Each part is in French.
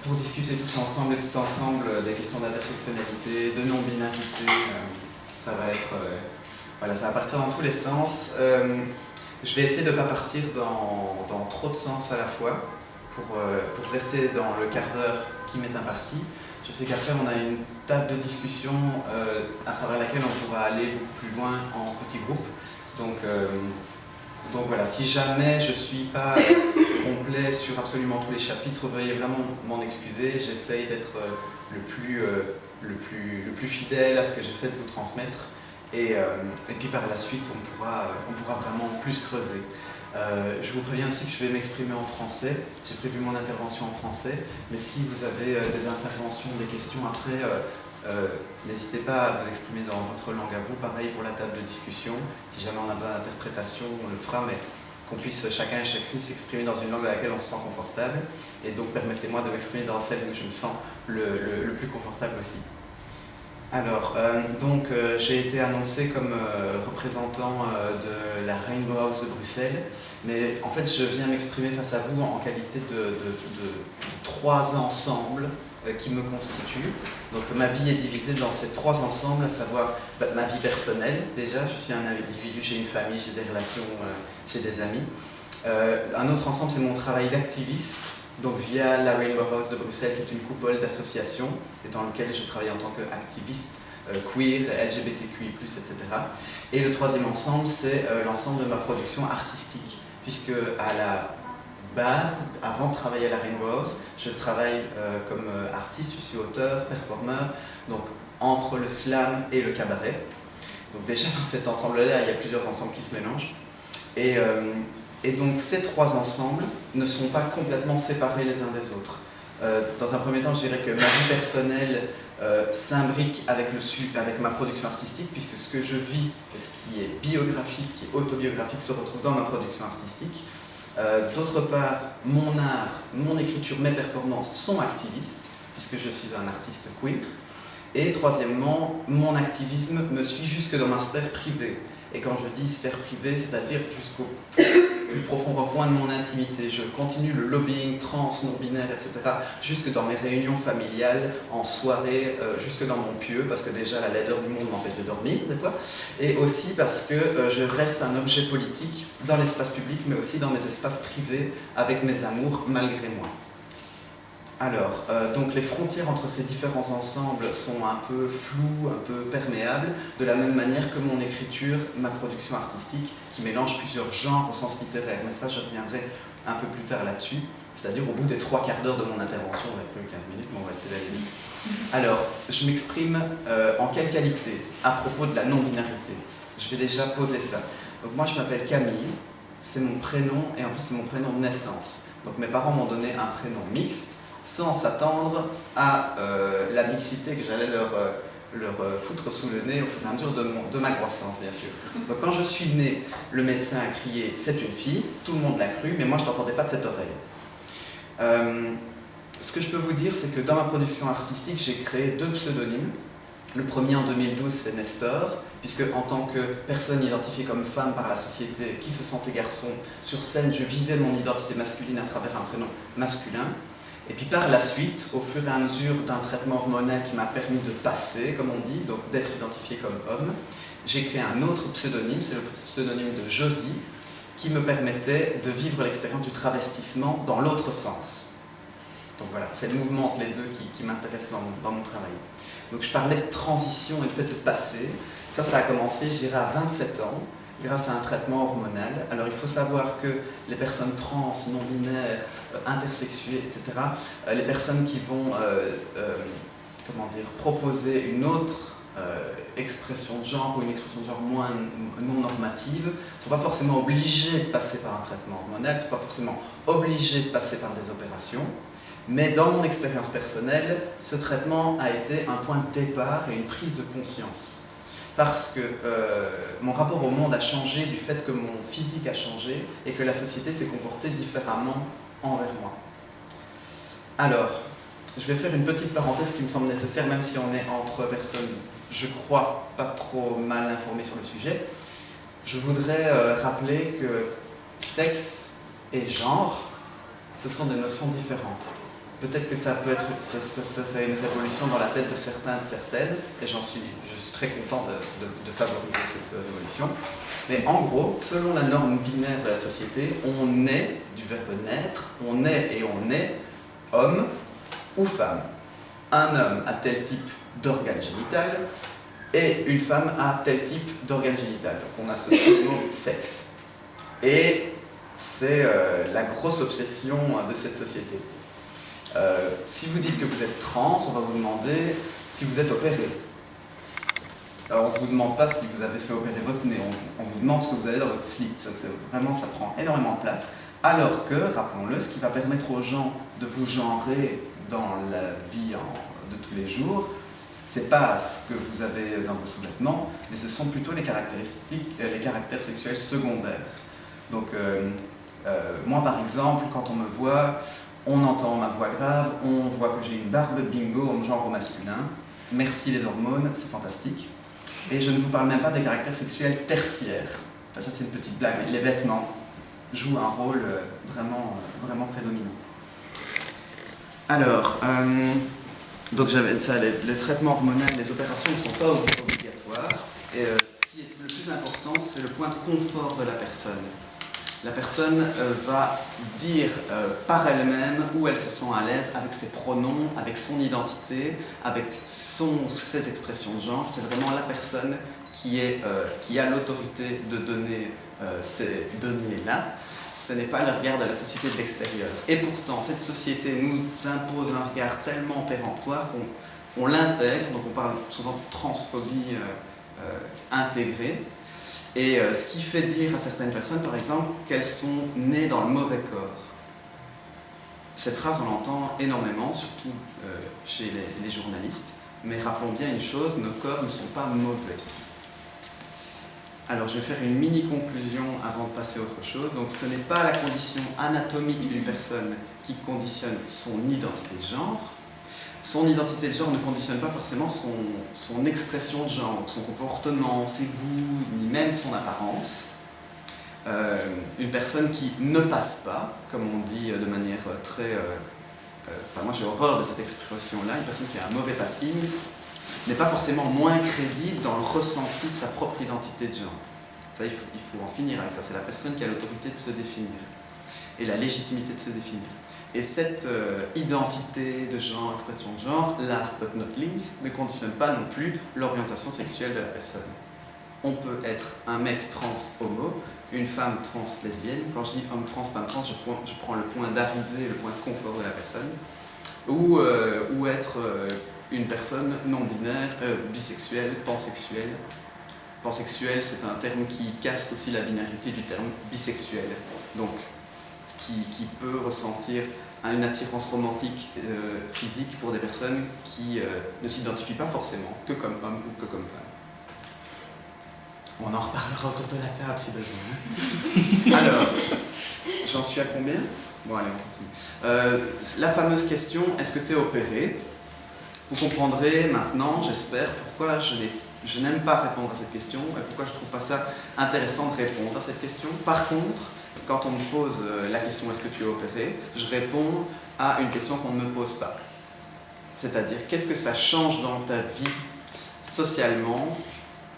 pour discuter tous ensemble et tout ensemble des questions d'intersectionnalité, de non-binarité. Ça va être, voilà, ça va partir dans tous les sens. Je vais essayer de ne pas partir dans trop de sens à la fois pour rester dans le quart d'heure qui m'est imparti. Je sais qu'après on a une table de discussion à travers laquelle on pourra aller beaucoup plus loin en petits groupes. Donc voilà, si jamais je ne suis pas complet sur absolument tous les chapitres, veuillez vraiment m'en excuser. J'essaye d'être le plus fidèle à ce que j'essaie de vous transmettre. Et puis par la suite, on pourra vraiment plus creuser. Je vous préviens aussi que je vais m'exprimer en français. J'ai prévu mon intervention en français. Mais si vous avez des interventions, des questions après, n'hésitez pas à vous exprimer dans votre langue à vous. Pareil pour la table de discussion. Si jamais on a besoin d'interprétation, on le fera, mais qu'on puisse chacun et chacune s'exprimer dans une langue à laquelle on se sent confortable. Et donc permettez-moi de m'exprimer dans celle où je me sens le plus confortable aussi. Alors, j'ai été annoncé comme représentant de la Rainbow House de Bruxelles, mais en fait je viens m'exprimer face à vous en qualité de trois ensembles qui me constituent. Donc ma vie est divisée dans ces trois ensembles, à savoir ma vie personnelle, déjà, je suis un individu, j'ai une famille, j'ai des relations, j'ai des amis. Un autre ensemble, c'est mon travail d'activiste, donc via la Rainbow House de Bruxelles, qui est une coupole d'associations, et dans laquelle je travaille en tant qu'activiste queer, LGBTQI+, etc. Et le troisième ensemble, c'est l'ensemble de ma production artistique, puisque à la base, avant de travailler à la Rainbow House, je travaille comme artiste, je suis auteur, performeur, donc entre le slam et le cabaret. Donc déjà dans cet ensemble-là, il y a plusieurs ensembles qui se mélangent. Et donc ces trois ensembles ne sont pas complètement séparés les uns des autres. Dans un premier temps, je dirais que ma vie personnelle s'imbrique avec ma production artistique, puisque ce que je vis, et ce qui est biographique, qui est autobiographique, se retrouve dans ma production artistique. D'autre part, mon art, mon écriture, mes performances sont activistes, puisque je suis un artiste queer. Et troisièmement, mon activisme me suit jusque dans ma sphère privée. Et quand je dis sphère privée, c'est-à-dire jusqu'au plus profond recoin de mon intimité. Je continue le lobbying trans, non-binaire, etc. jusque dans mes réunions familiales, en soirée, jusque dans mon pieu, parce que déjà la laideur du monde m'empêche de dormir des fois, et aussi parce que je reste un objet politique dans l'espace public, mais aussi dans mes espaces privés, avec mes amours, malgré moi. Alors, donc les frontières entre ces différents ensembles sont un peu floues, un peu perméables, de la même manière que mon écriture, ma production artistique, qui mélange plusieurs genres au sens littéraire. Mais ça, je reviendrai un peu plus tard là-dessus, c'est-à-dire au bout des 3 quarts d'heure de mon intervention, on n'a plus 15 minutes, mais on va essayer d'aller vite. Alors, je m'exprime en quelle qualité à propos de la non-binarité? Je vais déjà poser ça. Donc moi, je m'appelle Camille, c'est mon prénom, et en plus c'est mon prénom de naissance. Donc mes parents m'ont donné un prénom mixte, sans s'attendre à la mixité que j'allais leur foutre sous le nez au fur et à mesure de ma croissance, bien sûr. Donc quand je suis né, le médecin a crié « c'est une fille », tout le monde l'a cru, mais moi je n'entendais pas de cette oreille. Ce que je peux vous dire, c'est que dans ma production artistique, j'ai créé 2 pseudonymes. Le premier en 2012, c'est Nestor, puisque en tant que personne identifiée comme femme par la société, qui se sentait garçon, sur scène, je vivais mon identité masculine à travers un prénom masculin. Et puis par la suite, au fur et à mesure d'un traitement hormonal qui m'a permis de passer, comme on dit, donc d'être identifié comme homme, j'ai créé un autre pseudonyme, c'est le pseudonyme de Josie, qui me permettait de vivre l'expérience du travestissement dans l'autre sens. Donc voilà, c'est le mouvement entre les deux qui m'intéresse dans mon travail. Donc je parlais de transition et du fait de passer. Ça a commencé, je dirais, à 27 ans, grâce à un traitement hormonal. Alors il faut savoir que les personnes trans, non-binaires, intersexuées, etc., les personnes qui vont proposer une autre expression de genre ou une expression de genre moins non normative ne sont pas forcément obligées de passer par un traitement hormonal, ne sont pas forcément obligées de passer par des opérations. Mais dans mon expérience personnelle, ce traitement a été un point de départ et une prise de conscience. Parce que mon rapport au monde a changé du fait que mon physique a changé et que la société s'est comportée différemment envers moi. Alors, je vais faire une petite parenthèse qui me semble nécessaire, même si on est entre personnes, je crois, pas trop mal informées sur le sujet. Je voudrais rappeler que sexe et genre, ce sont des notions différentes. peut-être que ça serait une révolution dans la tête de certains, de certaines, et je suis très content de favoriser cette révolution. Mais en gros, selon la norme binaire de la société, on est, du verbe naître, on est et on est homme ou femme. Un homme a tel type d'organe génital, et une femme a tel type d'organe génital. Donc on a ce mot sexe. Et c'est la grosse obsession de cette société. Si vous dites que vous êtes trans, on va vous demander si vous êtes opéré. Alors, on ne vous demande pas si vous avez fait opérer votre nez, on vous demande ce que vous avez dans votre slip. Ça prend énormément de place. Alors que, rappelons-le, ce qui va permettre aux gens de vous genrer dans la vie de tous les jours, c'est pas ce que vous avez dans vos sous-vêtements, mais ce sont plutôt les caractères sexuels secondaires. Donc, moi par exemple, quand on me voit, on entend ma voix grave, on voit que j'ai une barbe, bingo, on me genre au masculin. Merci les hormones, c'est fantastique. Et je ne vous parle même pas des caractères sexuels tertiaires. Enfin, ça c'est une petite blague, mais les vêtements jouent un rôle vraiment prédominant. Alors, donc j'avais ça, les traitements hormonaux, les opérations ne sont pas obligatoires. Et ce qui est le plus important, c'est le point de confort de la personne. La personne va dire par elle-même où elle se sent à l'aise avec ses pronoms, avec son identité, avec ses expressions de genre. C'est vraiment la personne qui a l'autorité de donner ces données-là. Ce n'est pas le regard de la société de l'extérieur. Et pourtant, cette société nous impose un regard tellement péremptoire qu'on l'intègre, donc on parle souvent de transphobie intégrée. Et ce qui fait dire à certaines personnes, par exemple, qu'elles sont nées dans le mauvais corps. Cette phrase, on l'entend énormément, surtout chez les journalistes. Mais rappelons bien une chose, nos corps ne sont pas mauvais. Alors, je vais faire une mini-conclusion avant de passer à autre chose. Donc, ce n'est pas la condition anatomique d'une personne qui conditionne son identité de genre. Son identité de genre ne conditionne pas forcément son expression de genre, son comportement, ses goûts, ni même son apparence. Une personne qui ne passe pas, comme on dit de manière très... enfin, moi j'ai horreur de cette expression-là, une personne qui a un mauvais passing n'est pas forcément moins crédible dans le ressenti de sa propre identité de genre. Ça, il faut en finir avec ça. C'est la personne qui a l'autorité de se définir et la légitimité de se définir. Et cette identité de genre, expression de genre, last but not least, ne conditionne pas non plus l'orientation sexuelle de la personne. On peut être un mec trans homo, une femme trans lesbienne. Quand je dis homme trans, femme trans, je prends le point d'arrivée, le point de confort de la personne. Ou être une personne non binaire, bisexuelle, pansexuelle. Pansexuel, c'est un terme qui casse aussi la binarité du terme bisexuel. Donc, qui peut ressentir une attirance romantique physique pour des personnes qui ne s'identifient pas forcément que comme homme ou que comme femme. On en reparlera autour de la table si besoin. Alors, j'en suis à combien? Bon, allez, on continue. La fameuse question, est-ce que tu es opéré? Vous comprendrez maintenant, j'espère, pourquoi je n'aime pas répondre à cette question et pourquoi je ne trouve pas ça intéressant de répondre à cette question. Par contre, quand on me pose la question « est-ce que tu es opéré ?», je réponds à une question qu'on ne me pose pas. C'est-à-dire, qu'est-ce que ça change dans ta vie socialement?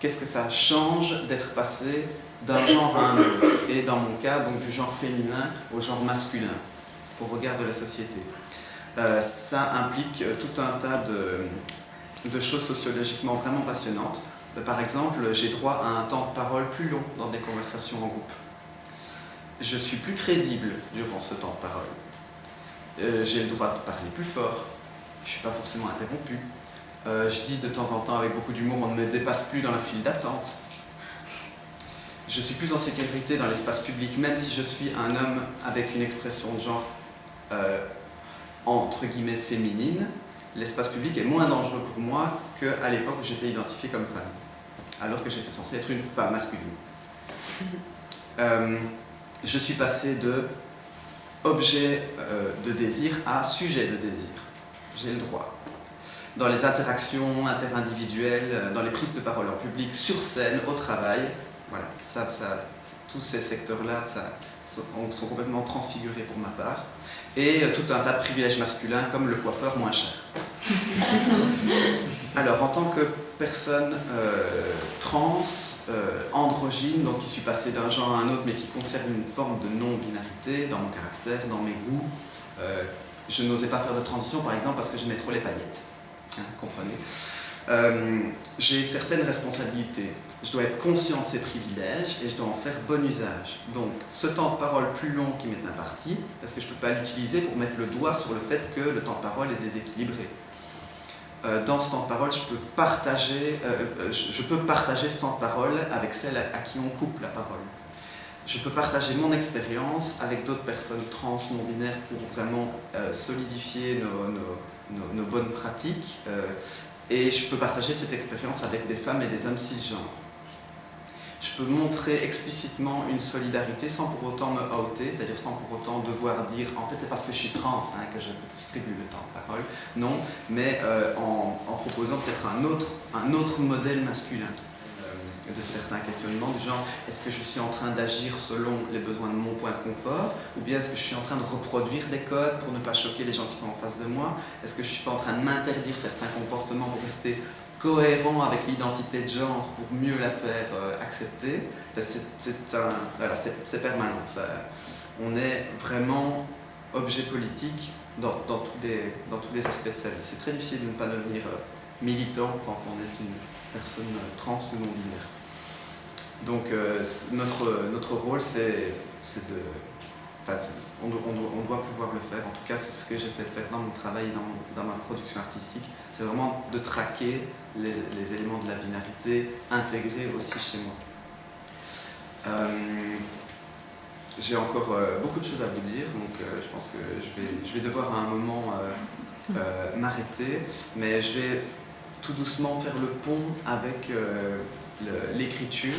Qu'est-ce que ça change d'être passé d'un genre à un autre? Et dans mon cas, donc du genre féminin au genre masculin, au regard de la société. Ça implique tout un tas de choses sociologiquement vraiment passionnantes. Par exemple, j'ai droit à un temps de parole plus long dans des conversations en groupe. Je suis plus crédible durant ce temps de parole. J'ai le droit de parler plus fort. Je ne suis pas forcément interrompu. Je dis de temps en temps avec beaucoup d'humour, on ne me dépasse plus dans la file d'attente. Je suis plus en sécurité dans l'espace public, même si je suis un homme avec une expression de genre entre guillemets féminine. L'espace public est moins dangereux pour moi qu'à l'époque où j'étais identifié comme femme, alors que j'étais censée être une femme masculine. Je suis passé de objet de désir à sujet de désir. J'ai le droit. Dans les interactions interindividuelles, dans les prises de parole en public, sur scène, au travail, voilà, tous ces secteurs-là sont complètement transfigurés pour ma part. et tout un tas de privilèges masculins comme le coiffeur moins cher. Alors, en tant que personne trans, androgyne, donc qui suis passé d'un genre à un autre mais qui conserve une forme de non-binarité dans mon caractère, dans mes goûts, je n'osais pas faire de transition par exemple parce que j'aimais trop les paillettes, hein, comprenez. J'ai certaines responsabilités. Je dois être conscient de ces privilèges et je dois en faire bon usage. Donc, ce temps de parole plus long qui m'est imparti, parce que je ne peux pas l'utiliser pour mettre le doigt sur le fait que le temps de parole est déséquilibré. Dans ce temps de parole, je peux partager ce temps de parole avec celles à qui on coupe la parole. Je peux partager mon expérience avec d'autres personnes trans, non-binaires pour vraiment solidifier nos bonnes pratiques. Et je peux partager cette expérience avec des femmes et des hommes cisgenres. Je peux montrer explicitement une solidarité sans pour autant me outer, c'est-à-dire sans pour autant devoir dire « en fait c'est parce que je suis trans hein, que je distribue le temps de parole ». Non, mais en proposant peut-être un autre modèle masculin de certains questionnements du genre « est-ce que je suis en train d'agir selon les besoins de mon point de confort ou bien est-ce que je suis en train de reproduire des codes pour ne pas choquer les gens qui sont en face de moi? Est-ce que je ne suis pas en train de m'interdire certains comportements pour rester cohérent avec l'identité de genre pour mieux la faire accepter ?» C'est permanent. On est vraiment objet politique dans tous les aspects de sa vie. C'est très difficile de ne pas devenir militant quand on est une personne trans ou non-binaire. Donc notre rôle, on doit pouvoir le faire. En tout cas, c'est ce que j'essaie de faire dans mon travail et dans ma production artistique. C'est vraiment de traquer les éléments de la binarité intégrés aussi chez moi. J'ai encore beaucoup de choses à vous dire, donc je pense que je vais devoir à un moment m'arrêter, mais je vais tout doucement faire le pont avec l'écriture,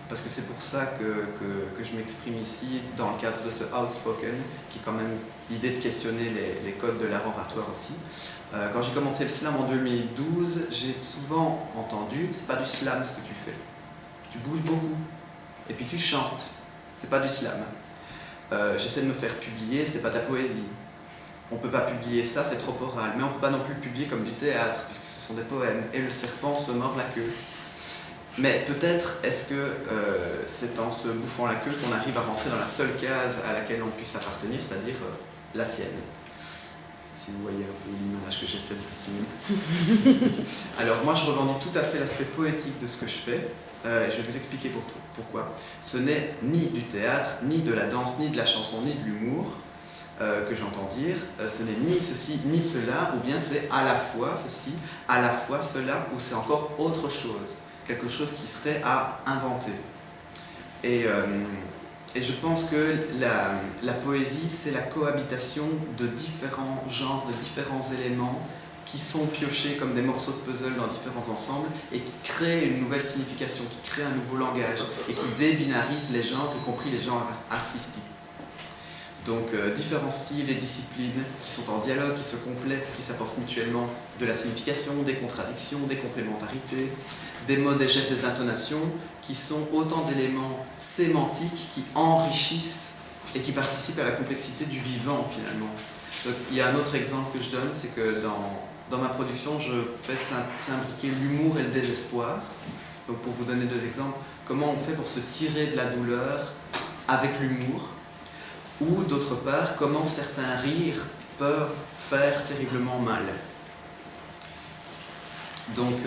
parce que c'est pour ça que je m'exprime ici dans le cadre de ce outspoken, qui est quand même l'idée de questionner les codes de l'art oratoire aussi. Quand j'ai commencé le slam en 2012, j'ai souvent entendu « c'est pas du slam ce que tu fais, tu bouges beaucoup, et puis tu chantes, c'est pas du slam. J'essaie de me faire publier, c'est pas de la poésie. On peut pas publier ça, c'est trop oral, mais on peut pas non plus le publier comme du théâtre, puisque ce sont des poèmes, et le serpent se mord la queue. » Mais peut-être est-ce que c'est en se bouffant la queue qu'on arrive à rentrer dans la seule case à laquelle on puisse appartenir, c'est-à-dire la sienne. Si vous voyez un peu l'image que j'essaie de dessiner. Alors moi je revendique tout à fait l'aspect poétique de ce que je fais. Je vais vous expliquer pourquoi. Ce n'est ni du théâtre, ni de la danse, ni de la chanson, ni de l'humour que j'entends dire. Ce n'est ni ceci, ni cela, ou bien c'est à la fois ceci, à la fois cela, ou c'est encore autre chose. Quelque chose qui serait à inventer. Et je pense que la poésie, c'est la cohabitation de différents genres, de différents éléments qui sont piochés comme des morceaux de puzzle dans différents ensembles et qui créent une nouvelle signification, qui créent un nouveau langage et qui débinarisent les genres, y compris les genres artistiques. Donc différents styles et disciplines qui sont en dialogue, qui se complètent, qui s'apportent mutuellement de la signification, des contradictions, des complémentarités, des mots, des gestes, des intonations, qui sont autant d'éléments sémantiques qui enrichissent et qui participent à la complexité du vivant finalement. Donc, il y a un autre exemple que je donne, c'est que dans ma production, je fais s'imbriquer l'humour et le désespoir. Donc pour vous donner deux exemples, comment on fait pour se tirer de la douleur avec l'humour, ou d'autre part, comment certains rires peuvent faire terriblement mal. Donc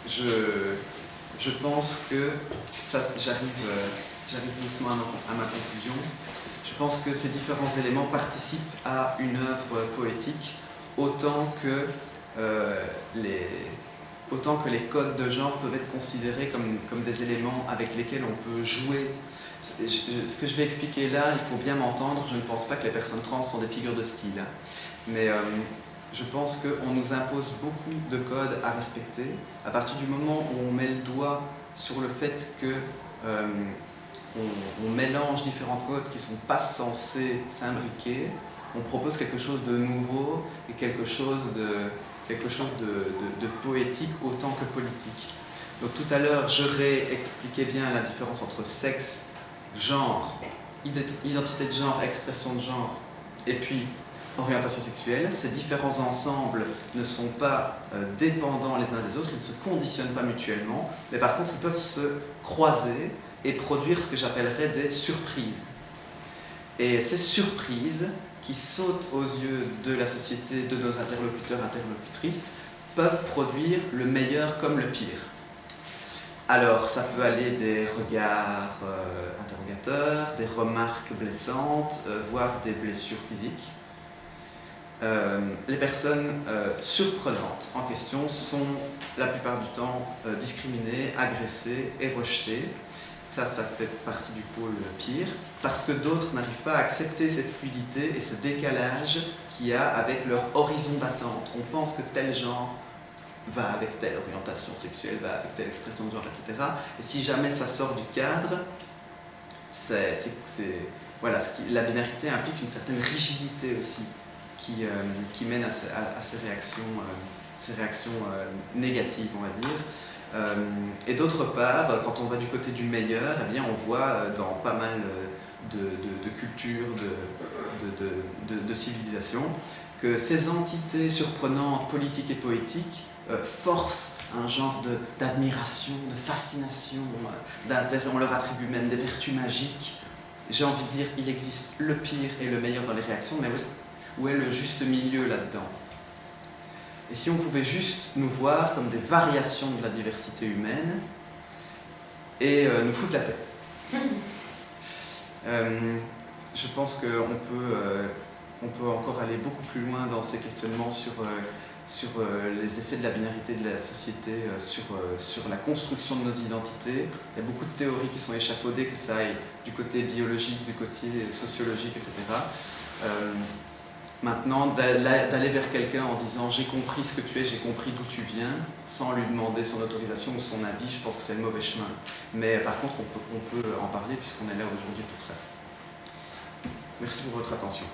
je pense que, j'arrive doucement à ma conclusion, je pense que ces différents éléments participent à une œuvre poétique autant que les codes de genre peuvent être considérés comme des éléments avec lesquels on peut jouer. Ce que je vais expliquer là, il faut bien m'entendre, je ne pense pas que les personnes trans sont des figures de style, hein. Mais je pense qu'on nous impose beaucoup de codes à respecter. À partir du moment où on met le doigt sur le fait que on mélange différents codes qui ne sont pas censés s'imbriquer, on propose quelque chose de nouveau et quelque chose de poétique autant que politique. Donc tout à l'heure, j'aurais expliqué bien la différence entre sexe, genre, identité de genre, expression de genre Et puis, orientation sexuelle, ces différents ensembles ne sont pas dépendants les uns des autres, ils ne se conditionnent pas mutuellement, mais par contre ils peuvent se croiser et produire ce que j'appellerais des surprises. Et ces surprises qui sautent aux yeux de la société, de nos interlocuteurs, interlocutrices, peuvent produire le meilleur comme le pire. Alors ça peut aller des regards interrogateurs, des remarques blessantes, voire des blessures physiques. Les personnes surprenantes en question sont la plupart du temps discriminées, agressées et rejetées. Ça fait partie du pôle pire, parce que d'autres n'arrivent pas à accepter cette fluidité et ce décalage qu'il y a avec leur horizon d'attente. On pense que tel genre va avec telle orientation sexuelle, va avec telle expression de genre, etc. Et si jamais ça sort du cadre, voilà, la binarité implique une certaine rigidité aussi, qui mène à ces réactions négatives, on va dire. Et d'autre part, quand on va du côté du meilleur, eh bien, on voit dans pas mal de cultures, de civilisations, que ces entités surprenantes, politiques et poétiques, forcent un genre d'admiration, de fascination, d'intérêt. On leur attribue même des vertus magiques. J'ai envie de dire, il existe le pire et le meilleur dans les réactions, mais où est le juste milieu là-dedans? Et si on pouvait juste nous voir comme des variations de la diversité humaine et nous foutre la paix. Je pense qu'on peut encore aller beaucoup plus loin dans ces questionnements sur les effets de la binarité de la société, sur la construction de nos identités. Il y a beaucoup de théories qui sont échafaudées, que ça aille du côté biologique, du côté sociologique, etc. Maintenant, d'aller vers quelqu'un en disant « j'ai compris ce que tu es, j'ai compris d'où tu viens », sans lui demander son autorisation ou son avis, je pense que c'est le mauvais chemin. Mais par contre, on peut en parler puisqu'on est là aujourd'hui pour ça. Merci pour votre attention.